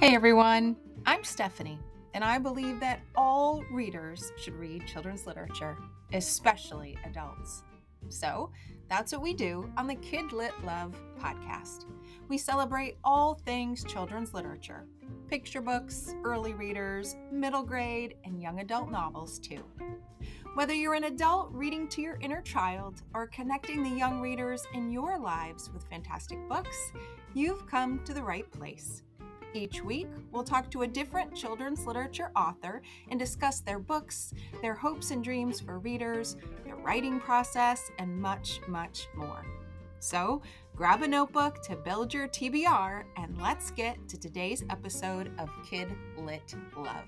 Hey everyone, I'm Stephanie, and I believe that all readers should read children's literature, especially adults. So that's what we do on the KidLit Love podcast. We celebrate all things children's literature, picture books, early readers, middle grade, and young adult novels too. Whether you're an adult reading to your inner child or connecting the young readers in your lives with fantastic books, you've come to the right place. Each week, we'll talk to a different children's literature author and discuss their books, their hopes and dreams for readers, their writing process, and much, much more. So, grab a notebook to build your TBR, and let's get to today's episode of KidLit Love.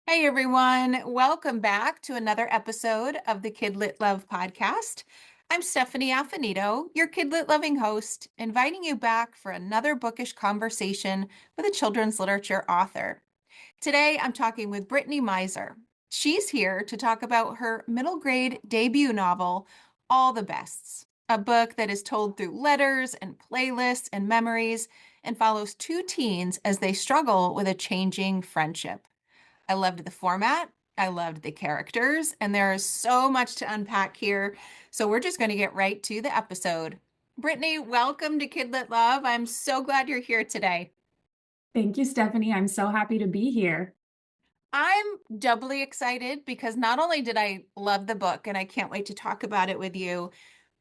Hey everyone, welcome back to another episode of the KidLit Love podcast. I'm Stephanie Affinito, your KidLit loving host, inviting you back for another bookish conversation with a children's literature author. Today I'm talking with Britnee Meiser. She's here to talk about her middle grade debut novel, All the Bests, a book that is told through letters and playlists and memories and follows two teens as they struggle with a changing friendship. I loved the format. I loved the characters, and there is so much to unpack here. So we're just going to get right to the episode. Britnee, welcome to KidLit Love. I'm so glad you're here today. Thank you, Stephanie. I'm so happy to be here. I'm doubly excited because not only did I love the book, and I can't wait to talk about it with you,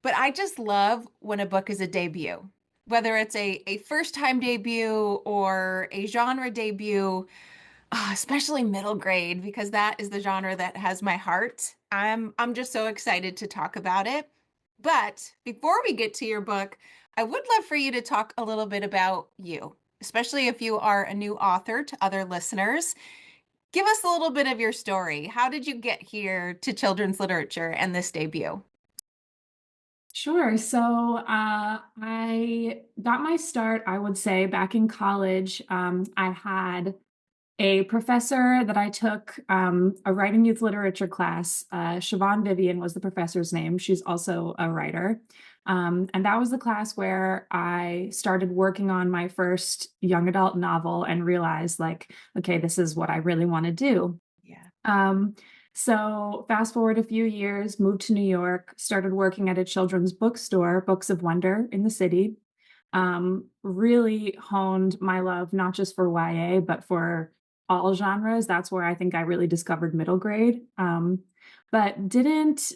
but I just love when a book is a debut, whether it's a first-time debut or a genre debut. Especially middle grade, because that is the genre that has my heart. I'm just so excited to talk about it. But before we get to your book, I would love for you to talk a little bit about you, especially if you are a new author to other listeners. Give us a little bit of your story. How did you get here to children's literature and this debut? Sure. I got my start, I would say, back in college. I had a professor that I took a writing youth literature class. Siobhan Vivian was the professor's name. She's also a writer. And that was the class where I started working on my first young adult novel and realized, like, okay, this is what I really want to do. Yeah. So fast forward a few years, moved to New York, started working at a children's bookstore, Books of Wonder in the city. Really honed my love, not just for YA, but for all genres. That's where I think I really discovered middle grade. But didn't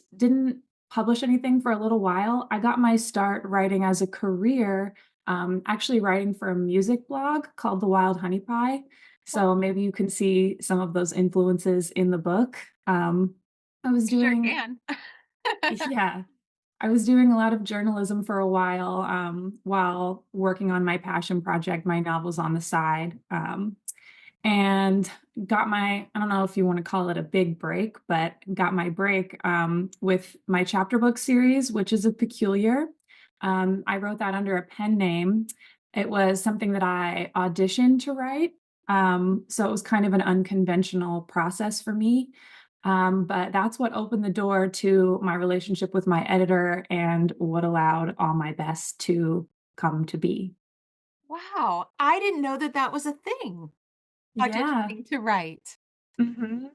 publish anything for a little while. I got my start writing as a career, actually writing for a music blog called The Wild Honey Pie. So maybe you can see some of those influences in the book. I was Sure doing, can. yeah, I was doing a lot of journalism for a while working on my passion project, my novels on the side. And got my, I don't know if you want to call it a big break, but got my break with my chapter book series, which is a peculiar. I wrote that under a pen name. It was something that I auditioned to write. So it was kind of an unconventional process for me. But that's what opened the door to my relationship with my editor and what allowed All My Best to come to be. Wow, I didn't know that that was a thing, Yeah. auditioning to write. Mhm.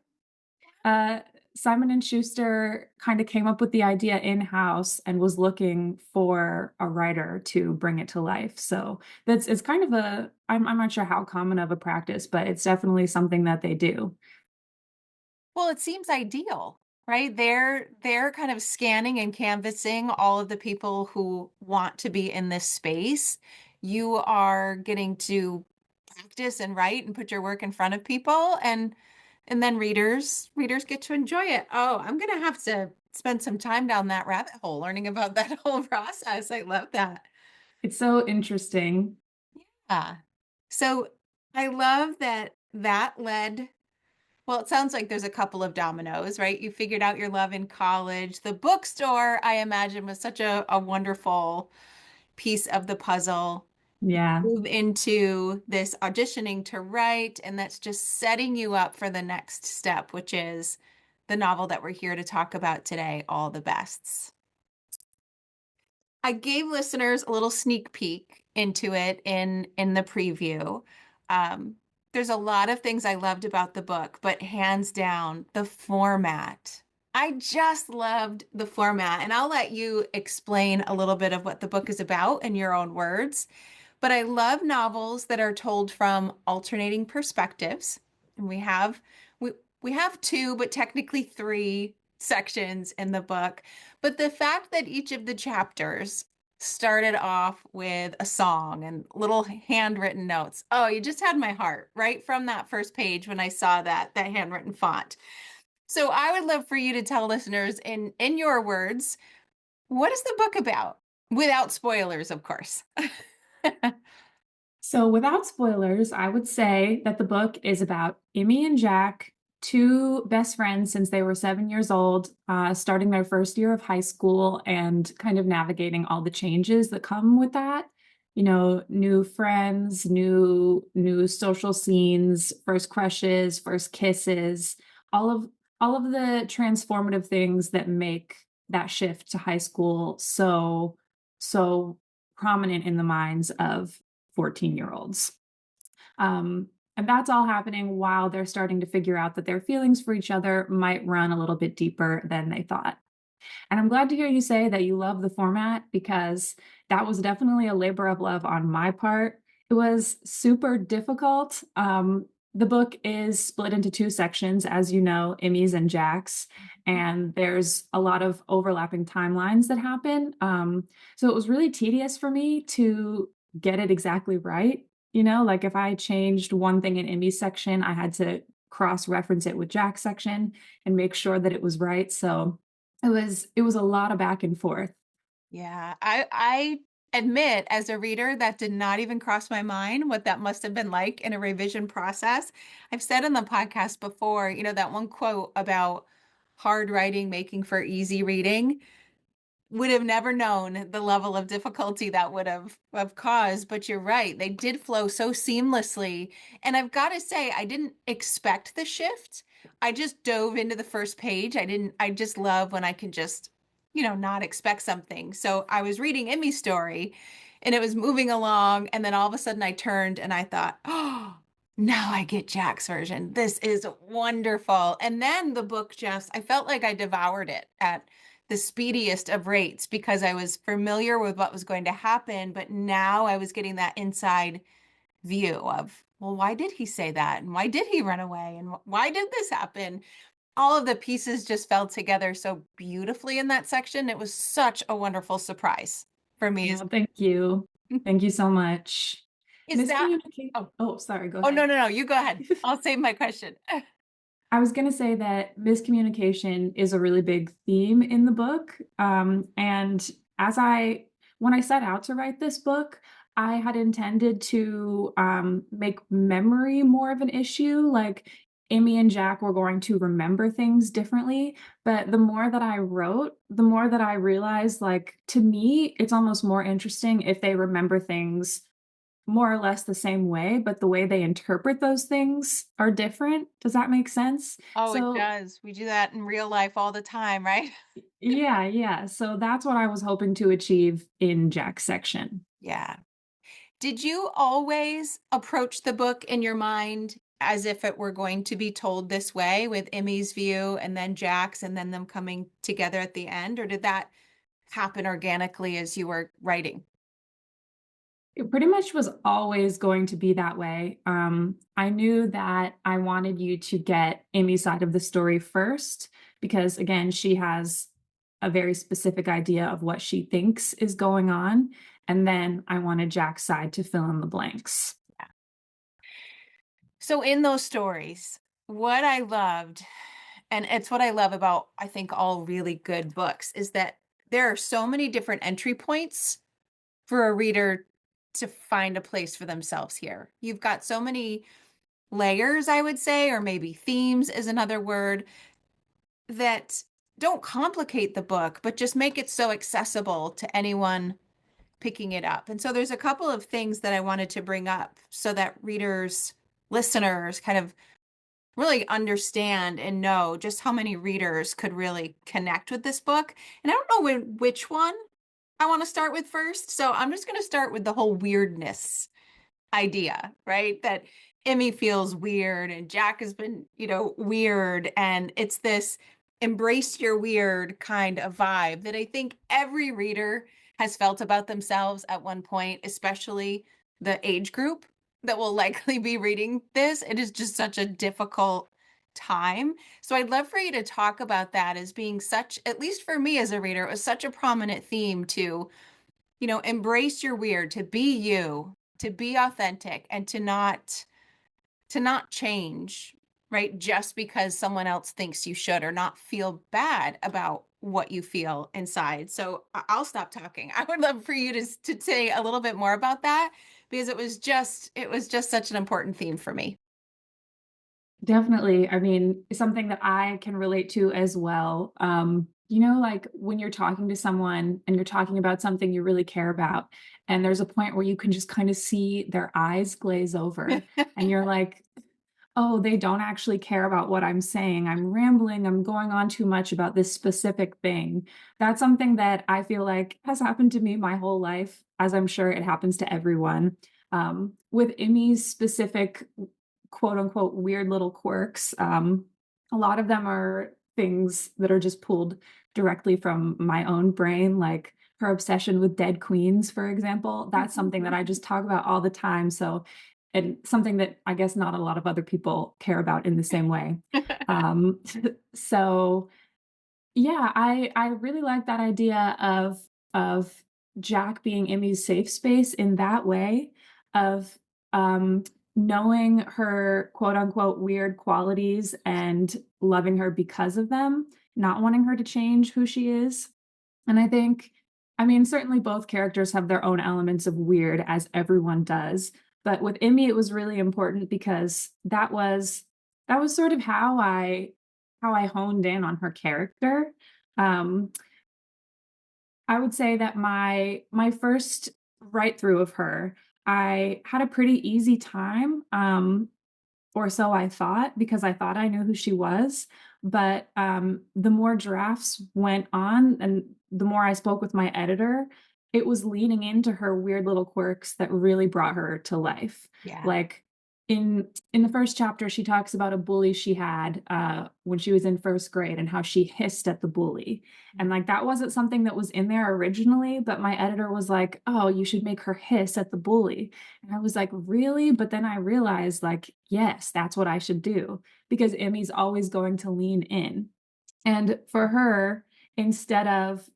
Uh, Simon and Schuster kind of came up with the idea in-house and was looking for a writer to bring it to life. So that's it's kind of I'm not sure how common of a practice, but it's definitely something that they do. Well, it seems ideal, right? They're kind of scanning and canvassing all of the people who want to be in this space. You are getting to practice and write and put your work in front of people and then readers get to enjoy it. Oh, I'm gonna have to spend some time down that rabbit hole learning about that whole process. I love that. It's so interesting. Yeah. So I love that that led. Well, it sounds like there's a couple of dominoes, right? You figured out your love in college. The bookstore, I imagine, was such a wonderful piece of the puzzle. Yeah. Move into this auditioning to write, and that's just setting you up for the next step, which is the novel that we're here to talk about today, All the Bests. I gave listeners a little sneak peek into it in the preview. Um, there's a lot of things I loved about the book, but hands down, the format. I just loved the format, and I'll let you explain a little bit of what the book is about in your own words. But I love novels that are told from alternating perspectives. And we we have two, but technically three sections in the book. But the fact that each of the chapters started off with a song and little handwritten notes. Oh, you just had my heart right from that first page when I saw that handwritten font. So I would love for you to tell listeners in your words, what is the book about? Without spoilers, of course. So, without spoilers, I would say that the book is about Emmy and Jack, two best friends since they were 7 years old, starting their first year of high school and kind of navigating all the changes that come with that. You know, new friends, new social scenes, first crushes, first kisses, all of all of the transformative things that make that shift to high school so prominent in the minds of 14-year-olds. And that's all happening while they're starting to figure out that their feelings for each other might run a little bit deeper than they thought. And I'm glad to hear you say that you love the format because that was definitely a labor of love on my part. It was super difficult. The book is split into two sections, as you know, Emmy's and Jack's, and there's a lot of overlapping timelines that happen. So it was really tedious for me to get it exactly right. You know, like if I changed one thing in Emmy's section, I had to cross reference it with Jack's section and make sure that it was right. So it was a lot of back and forth. Yeah, I admit as a reader that did not even cross my mind what that must have been like in a revision process. I've said in the podcast before, that one quote about hard writing making for easy reading would have never known the level of difficulty that would have caused, but you're right. They did flow so seamlessly. And I've got to say, I didn't expect the shift. I just dove into the first page. I just love when I can just, not expect something. So I was reading Emmy's story and it was moving along. And then all of a sudden I turned and I thought, oh, now I get Jack's version. This is wonderful. And then the book just, I felt like I devoured it at the speediest of rates because I was familiar with what was going to happen, but now I was getting that inside view of, well, why did he say that? And why did he run away? And why did this happen? All of the pieces just fell together so beautifully in that section. It was such a wonderful surprise for me. Oh, thank you. Thank you so much. Is that, Miscommunication. oh, Oh, sorry, go oh, no, ahead. no, no, you go ahead. I'll save my question. I was going to say that miscommunication is a really big theme in the book. And when I set out to write this book, I had intended to make memory more of an issue. Like Amy and Jack were going to remember things differently. But the more that I wrote, the more that I realized, like, to me, it's almost more interesting if they remember things more or less the same way, but the way they interpret those things are different. Does that make sense? Oh, it So, does. We do that in real life all the time, right? yeah, yeah. So that's what I was hoping to achieve in Jack's section. Yeah. Did you always approach the book in your mind as if it were going to be told this way with Emmy's view and then Jack's and then them coming together at the end? Or did that happen organically as you were writing? It pretty much was always going to be that way. I knew that I wanted you to get Amy's side of the story first because, again, she has a very specific idea of what she thinks is going on. And then I wanted Jack's side to fill in the blanks. Yeah. So in those stories, what I loved, and it's what I love about, I think, all really good books, is that there are so many different entry points for a reader to find a place for themselves here. You've got so many layers, I would say, or maybe themes is another word that don't complicate the book, but just make it so accessible to anyone picking it up. And so there's a couple of things that I wanted to bring up so that readers, listeners kind of really understand and know just how many readers could really connect with this book. And I don't know which one I want to start with first. So I'm just going to start with the whole weirdness idea, right? That Emmy feels weird and Jack has been, weird. And it's this embrace your weird kind of vibe that I think every reader has felt about themselves at one point, especially the age group that will likely be reading this. It is just such a difficult time. So I'd love for you to talk about that as being such, at least for me as a reader, it was such a prominent theme to embrace your weird, to be you, to be authentic, and to not change, right? Just because someone else thinks you should, or not feel bad about what you feel inside. So I'll stop talking. I would love for you to say a little bit more about that, because it was just such an important theme for me. Definitely. I mean, something that I can relate to as well. Like when you're talking to someone and you're talking about something you really care about, and there's a point where you can just kind of see their eyes glaze over, and you're like, oh, they don't actually care about what I'm saying. I'm rambling. I'm going on too much about this specific thing. That's something that I feel like has happened to me my whole life, as I'm sure it happens to everyone. With Emmy's specific quote unquote weird little quirks, a lot of them are things that are just pulled directly from my own brain, like her obsession with dead queens, for example. That's something that I just talk about all the time. So and something that I guess not a lot of other people care about in the same way. Um, so yeah, I really like that idea of Jack being Emmy's safe space in that way of um knowing her quote unquote weird qualities and loving her because of them, not wanting her to change who she is. And I think, I mean, certainly both characters have their own elements of weird, as everyone does. But with Emmy, it was really important because that was sort of how I honed in on her character. Um, I would say that my first write through of her, I had a pretty easy time. Or so I thought, because I thought I knew who she was. But the more drafts went on and the more I spoke with my editor, it was leaning into her weird little quirks that really brought her to life. Yeah. Like in the first chapter, she talks about a bully she had when she was in first grade and how she hissed at the bully. And like that wasn't something that was in there originally, but my editor was like, "Oh, you should make her hiss at the bully." And I was like, really? But then I realized, like, yes, that's what I should do because Emmy's always going to lean in. And for her, instead of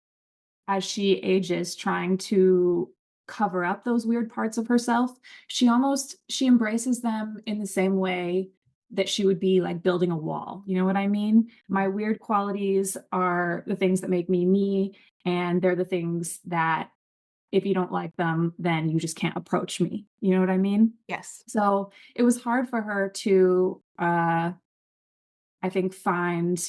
as she ages trying to cover up those weird parts of herself, she embraces them in the same way that she would be like building a wall. You know what I mean? My weird qualities are the things that make me me, and they're the things that if you don't like them, then you just can't approach me. You know what I mean? Yes. So it was hard for her to, I think, find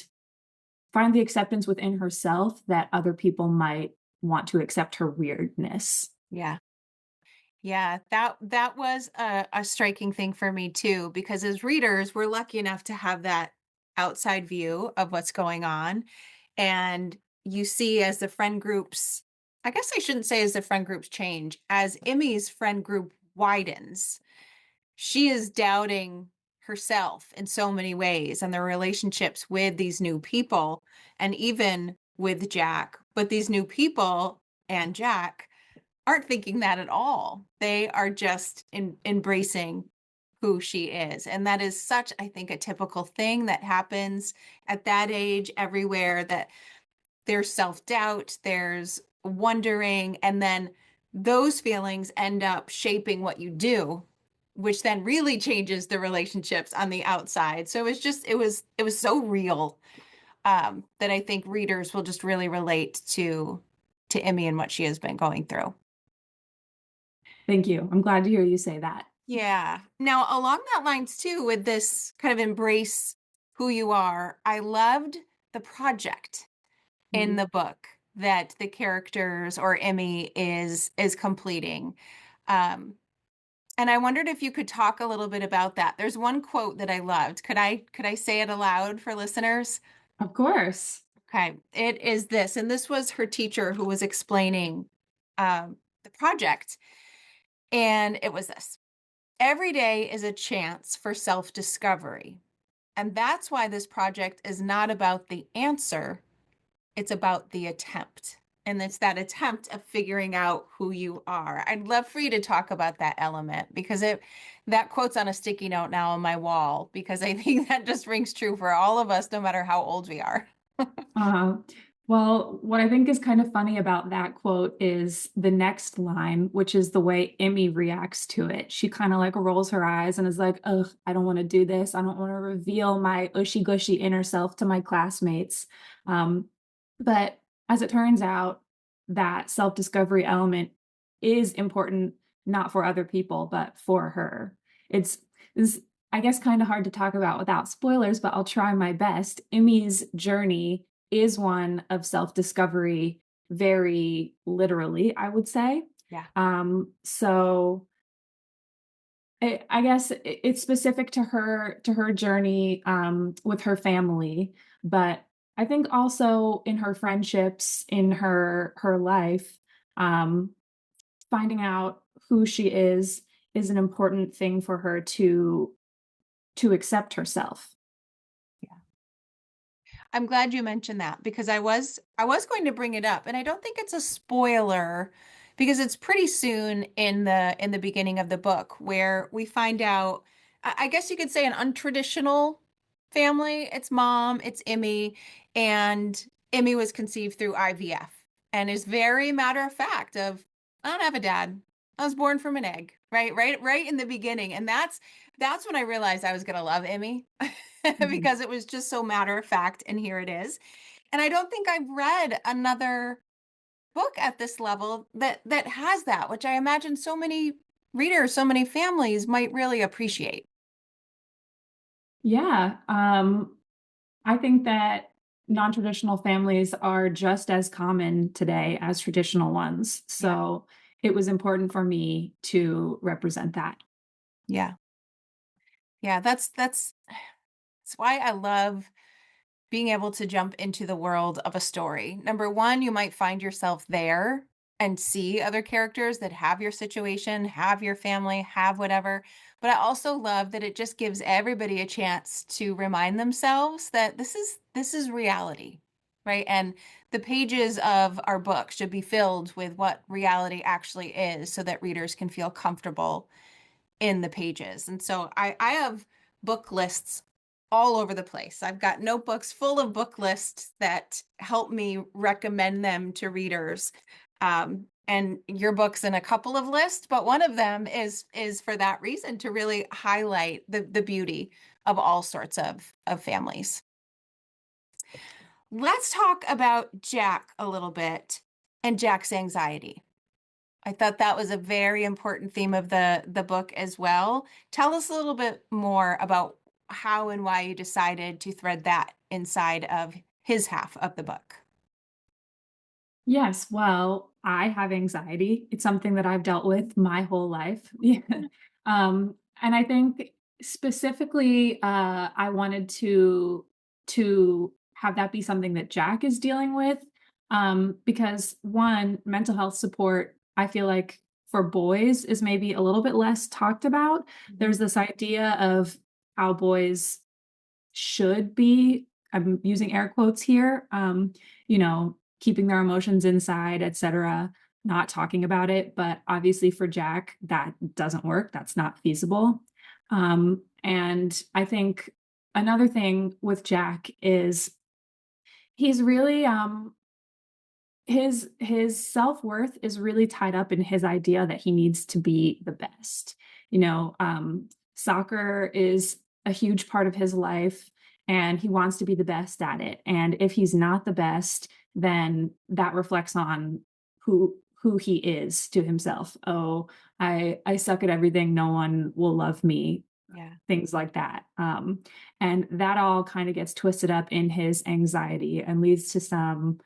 the acceptance within herself that other people might want to accept her weirdness. Yeah. Yeah, that was a striking thing for me too, because as readers, we're lucky enough to have that outside view of what's going on. And you see as the friend groups, I guess I shouldn't say as the friend groups change, as Emmy's friend group widens, she is doubting herself in so many ways and their relationships with these new people and even with Jack. But these new people and Jack aren't thinking that at all. They are just embracing who she is. And that is such, I think, a typical thing that happens at that age everywhere, that there's self-doubt, there's wondering, and then those feelings end up shaping what you do, which then really changes the relationships on the outside. So it was so real, that I think readers will just really relate to Emmy and what she has been going through. Thank you. I'm glad to hear you say that. Yeah. Now, along that lines too, with this kind of embrace who you are, I loved the project in Mhm. the book that the characters or Emmy is completing. Um, and I wondered if you could talk a little bit about that. There's one quote that I loved. Could I say it aloud for listeners? Of course. Okay. It is this, and this was her teacher who was explaining the project, and it was this: every day is a chance for self discovery. And that's why this project is not about the answer, it's about the attempt. And it's that attempt of figuring out who you are. I'd love for you to talk about that element because that quote's on a sticky note now on my wall because I think that just rings true for all of us, no matter how old we are. Uh, well, what I think is kind of funny about that quote is the next line, which is the way Emmy reacts to it. She kind of like rolls her eyes and is like, "Ugh, I don't want to do this. I don't want to reveal my ushy gushy inner self to my classmates." Um, but as it turns out, that self discovery element is important, not for other people, but for her. It's, it's I guess, kind of hard to talk about without spoilers, but I'll try my best. Emmy's journey is one of self-discovery, very literally, I would say. Yeah. So I guess it's specific to her journey with her family, but I think also in her friendships, in her life, um, finding out who she is an important thing for her to accept herself. I'm glad you mentioned that because I was going to bring it up, and I don't think it's a spoiler because it's pretty soon in the beginning of the book where we find out, I guess you could say, an untraditional family. It's mom, it's Emmy, and Emmy was conceived through IVF and is very matter of fact of, I don't have a dad. I was born from an egg, right in the beginning. And that's when I realized I was going to love Emmy Mhm. because it was just so matter of fact. And here it is. And I don't think I've read another book at this level that has that, which I imagine so many readers, so many families might really appreciate. Yeah, I think that non-traditional families are just as common today as traditional ones. Yeah. So it was important for me to represent that. Yeah. Yeah. That's why I love being able to jump into the world of a story. Number one, you might find yourself there and see other characters that have your situation, have your family, have whatever. But I also love that it just gives everybody a chance to remind themselves that this is reality, right? And the pages of our book should be filled with what reality actually is so that readers can feel comfortable in the pages. And so I have book lists all over the place. I've got notebooks full of book lists that help me recommend them to readers. And your book's in a couple of lists, but one of them is for that reason, to really highlight the beauty of all sorts of families. Let's talk about Jack a little bit and Jack's anxiety. I thought that was a very important theme of the book as well. Tell us a little bit more about how and why you decided to thread that inside of his half of the book. Yes, well, I have anxiety. It's something that I've dealt with my whole life. Yeah. And I think specifically, I wanted to have that be something that Jack is dealing with, because one, mental health support, I feel like for boys is maybe a little bit less talked about. Mhm. There's this idea of how boys should be, I'm using air quotes here, keeping their emotions inside, etc., not talking about it. But obviously for Jack, that doesn't work. That's not feasible. And I think another thing with Jack is he's really his self-worth is really tied up in his idea that he needs to be the best. Soccer is a huge part of his life and he wants to be the best at it. And if he's not the best, then that reflects on who he is to himself. Oh, I suck at everything. No one will love me. Yeah. Things like that. And that all kind of gets twisted up in his anxiety and leads to some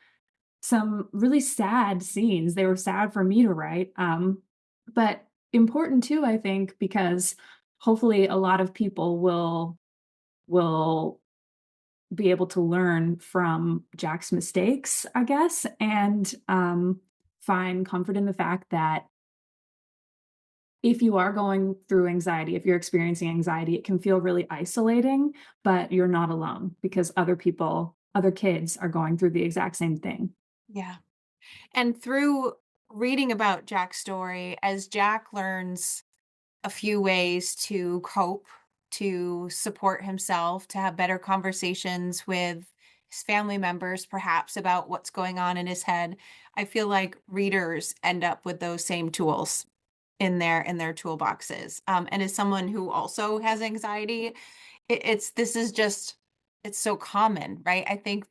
really sad scenes. They were sad for me to write, but important too, I think, because hopefully a lot of people will be able to learn from Jack's mistakes, I guess, and find comfort in the fact that if you are going through anxiety, if you're experiencing anxiety, it can feel really isolating, but you're not alone because other people, other kids are going through the exact same thing. Yeah. And through reading about Jack's story, as Jack learns a few ways to cope, to support himself, to have better conversations with his family members, perhaps about what's going on in his head, I feel like readers end up with those same tools in their toolboxes. And as someone who also has anxiety, it's this is just it's so common, right? I think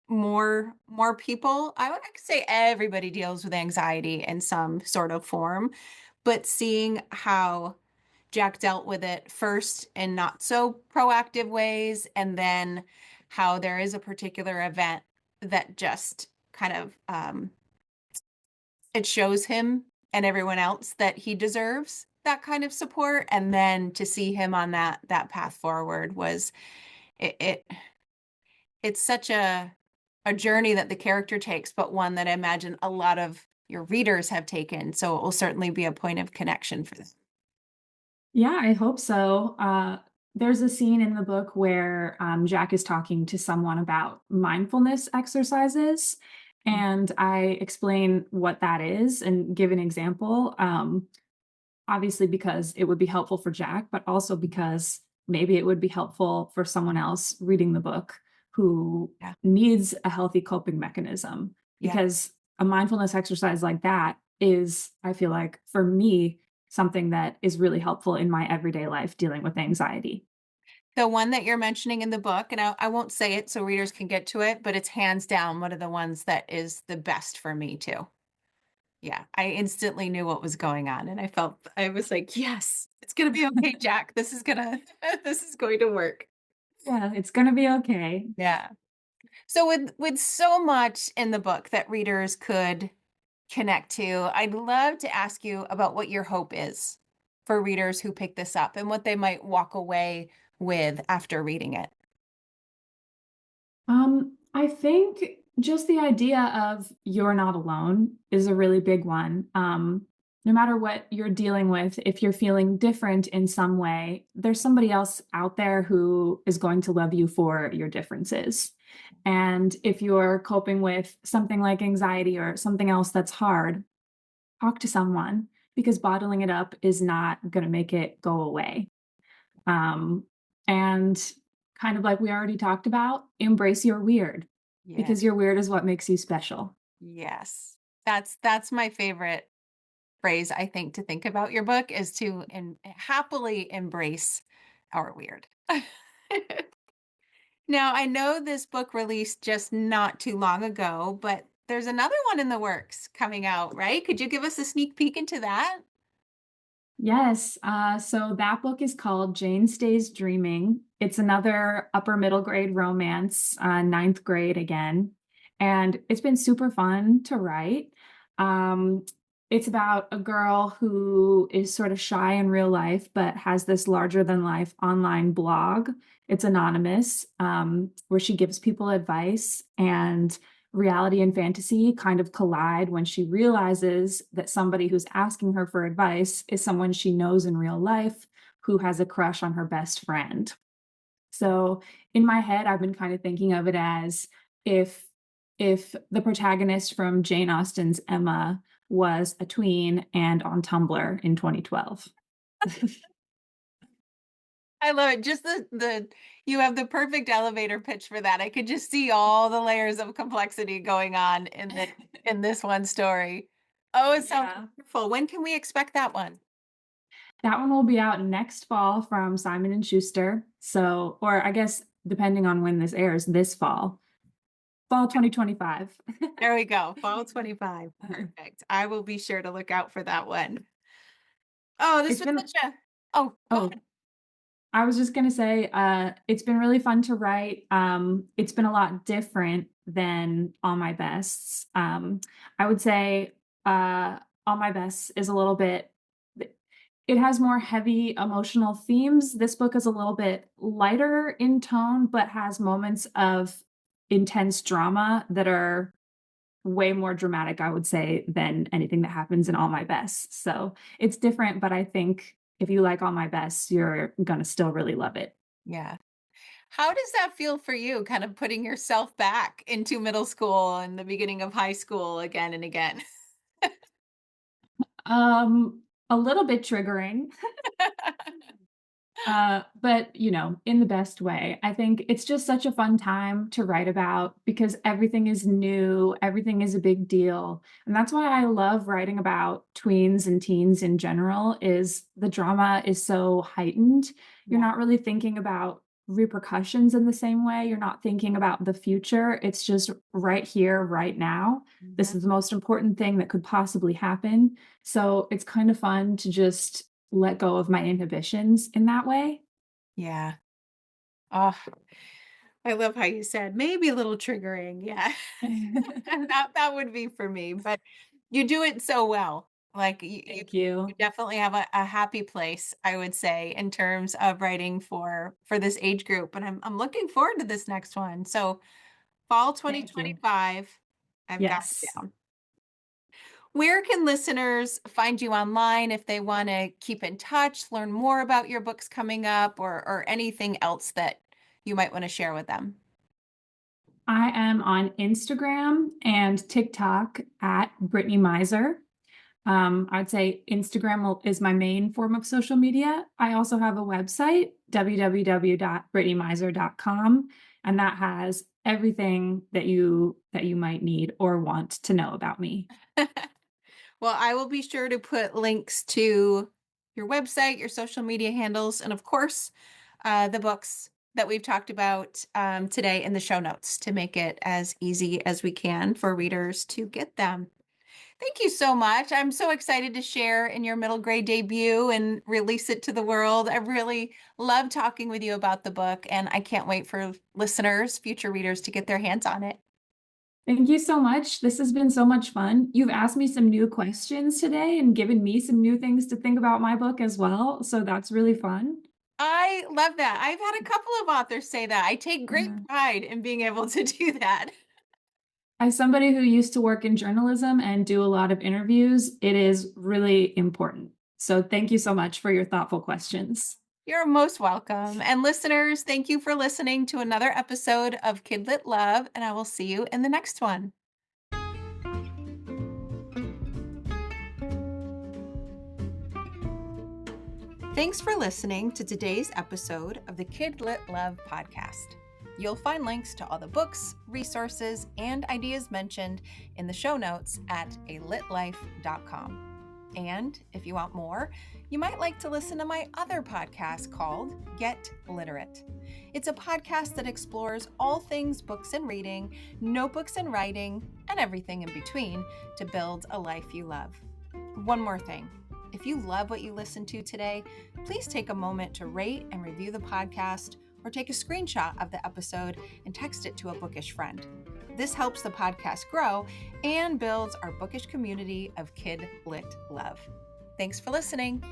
more people, I could say everybody deals with anxiety in some sort of form, but seeing how Jack dealt with it first in not so proactive ways, and then how there is a particular event that just kind of it shows him and everyone else that he deserves that kind of support, and then to see him on that path forward was it it's such a journey that the character takes, but one that I imagine a lot of your readers have taken, so it will certainly be a point of connection for them. Yeah, I hope so. There's a scene in the book where Jack is talking to someone about mindfulness exercises, and I explain what that is and give an example. Obviously, because it would be helpful for Jack, but also because maybe it would be helpful for someone else reading the book who Yeah. needs a healthy coping mechanism. Yeah. Because a mindfulness exercise like that is, I feel like, for me, something that is really helpful in my everyday life dealing with anxiety. The one that you're mentioning in the book, and I won't say it so readers can get to it, but it's hands down one of the ones that is the best for me too. Yeah, I instantly knew what was going on, and I was like, "Yes, it's gonna be okay, Jack. This is gonna this is going to work." Yeah, it's going to be okay. Yeah. So with so much in the book that readers could connect to, I'd love to ask you about what your hope is for readers who pick this up and what they might walk away with after reading it. I think just the idea of you're not alone is a really big one. No matter what you're dealing with, if you're feeling different in some way, there's somebody else out there who is going to love you for your differences. And if you're coping with something like anxiety or something else that's hard, talk to someone because bottling it up is not going to make it go away. Um, and kind of like we already talked about, embrace your weird Yeah. because your weird is what makes you special. Yes. That's my favorite phrase, I think, to think about your book is to happily embrace our weird. Now, I know this book released just not too long ago, but there's another one in the works coming out, right? Could you give us a sneak peek into that? Yes. So that book is called Jane Stays Dreaming. It's another upper middle grade romance, ninth grade again. And it's been super fun to write. Um, it's about a girl who is sort of shy in real life, but has this larger than life online blog. It's anonymous, where she gives people advice, and reality and fantasy kind of collide when she realizes that somebody who's asking her for advice is someone she knows in real life who has a crush on her best friend. So in my head, I've been kind of thinking of it as if if the protagonist from Jane Austen's Emma was a tween and on Tumblr in 2012. I love it. Just the you have the perfect elevator pitch for that. I could just see all the layers of complexity going on in this one story. Oh, it sounds Yeah. wonderful. When can we expect that one? That one will be out next fall from Simon and Schuster. So, or I guess depending on when this airs, this fall. Fall 2025. There we go. Fall 25. Perfect. I will be sure to look out for that one. Oh, this It's was been such a Oh, go oh, ahead. I was just gonna say, it's been really fun to write. It's been a lot different than All My Bests. I would say All My Bests is a little bit, it has more heavy emotional themes. This book is a little bit lighter in tone, but has moments of intense drama that are way more dramatic, I would say, than anything that happens in All My Best. So it's different, but I think if you like All My Best, you're gonna still really love it. Yeah. How does that feel for you, kind of putting yourself back into middle school and the beginning of high school again and again? A little bit triggering. But in the best way. I think it's just such a fun time to write about because everything is new, everything is a big deal. And that's why I love writing about tweens and teens in general is the drama is so heightened. You're Yeah. not really thinking about repercussions in the same way. You're not thinking about the future. It's just right here, right now. This Mhm. is the most important thing that could possibly happen. So it's kind of fun to just let go of my inhibitions in that way. Yeah. Oh, I love how you said maybe a little triggering. Yeah. That would be for me, but you do it so well. Like Thank you you. definitely have a happy place, I would say, in terms of writing for this age group. And I'm looking forward to this next one. So fall Thank you. 2025, I've got it Yes. down. Where can listeners find you online if they want to keep in touch, learn more about your books coming up, or anything else that you might want to share with them? I am on Instagram and TikTok at Britnee Meiser. I'd say is my main form of social media. I also have a website, www.britneemeiser.com, and that has everything that you might need or want to know about me. Well, I will be sure to put links to your website, your social media handles, and of course, the books that we've talked about today in the show notes to make it as easy as we can for readers to get them. Thank you so much. I'm so excited to share in your middle grade debut and release it to the world. I really love talking with you about the book, and I can't wait for listeners, future readers, to get their hands on it. Thank you so much. This has been so much fun. You've asked me some new questions today and given me some new things to think about my book as well. So that's really fun. I love that. I've had a couple of authors say that. I take great Yeah. pride in being able to do that. As somebody who used to work in journalism and do a lot of interviews, it is really important. So thank you so much for your thoughtful questions. You're most welcome. And listeners, thank you for listening to another episode of KidLit Love, and I will see you in the next one. Thanks for listening to today's episode of the KidLit Love podcast. You'll find links to all the books, resources, and ideas mentioned in the show notes at alitlife.com. And if you want more, you might like to listen to my other podcast called Get Literate. It's a podcast that explores all things books and reading, notebooks and writing, and everything in between to build a life you love. One more thing. If you love what you listened to today, please take a moment to rate and review the podcast or take a screenshot of the episode and text it to a bookish friend. This helps the podcast grow and builds our bookish community of KidLit Love. Thanks for listening.